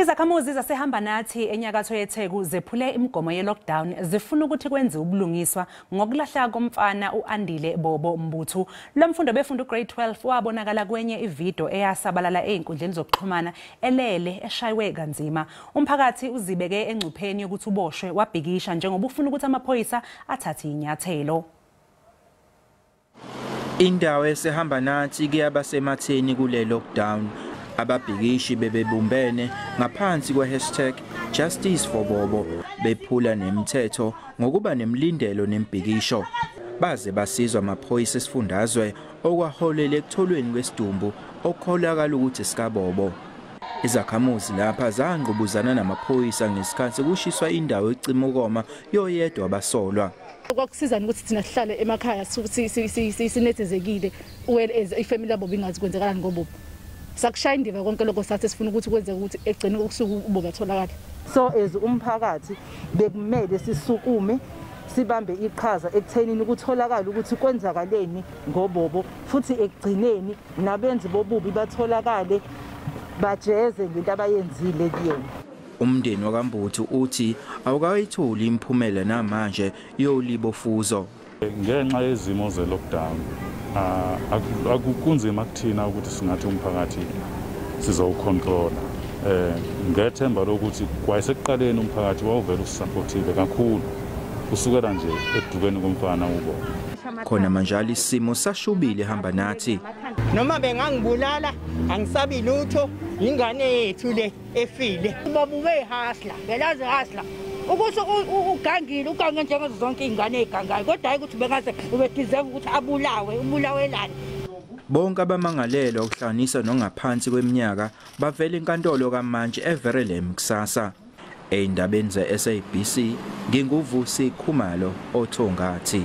Izakhamuzi zaseHambanathi eNyakatho yeTheku zephule imigomo yeLockdown zifuna ukuthi kwenziwe ubulungiswa ngokulahleka komfana uAndile Bobo Mbuthu. Lomfundi obefunda uGrade 12 wabonakala kwenye iVideo eyasabalala ezinkundleni zokuxhumana elele eshaywe kanzima. Umphakathi uzibeke engcupheni yokuthi uboshwe wabhikisha njengoba ufuna ukuthi amaphoyisa athathe inyathelo. Indawo yaseHambanathi kuyaba sematheni kule lockdown. Ababhikishi bebebumbene ngaphansi #Justice for Bobo bephula nemthetho ngokuba nemlindelo nembhikisho. Baze basizwa amaphoyisa esifundazwe okwaholela ekutholweni kwesidumbu okukholakala ukuthi sikaBobo. Izakhamuzi lapha zangqubuzana namaphoyisa ngesikhathi kushiswa indawo ecimukoma yoyedwa abasolwa. Kwakusizana ukuthi thina sihlale emakhaya sinethezekile ifamily yabo bingazi kwenzekalani ngoBobo. Sakushaya indiva konke lokho sathi sifuna ukuthi kwenzeke ukuthi egcine ukusuka uBobo atholakala. So as umphakathi bekumele sisukume sibambe iqhaza ekuthenini ukutholakala ukuthi kwenzakaleni ngoBobo futhi ekugcineni nabenzi bobubi batholakale bajeze ngento abayenzile kuyena. Umndeni wakaMbuthu uthi awukayitholi imphumela namanje yolibofuzo. Ngenxa yezimo ze-lockdown akunzima kuthina ukuthi singathi umphakathi sizowucontrola. Ngethemba lokuthi kwayesekuqaleni umphakathi wawuvela usupportive kakhulu kusukela nje edukeni komfana uBobo. Khona manje isimo sashubile eHambanathi. Noma bengangibulala angisabi lutho ingane yethu le efile. Babube hasla belaze hasla ukuthi ugangile ugange njengazo zonke izingane ezigangayo kodwa hayi ukuthi bengaze ubedeserve ukuthi ubulawelani. Bonke abamangalelwa ukuhlanganisa nongaphansi kweminyaka bavela enkantolo kamanje everelem kusasa. Eyindabeni zeSABC nginguVusi Khumalo othongathi.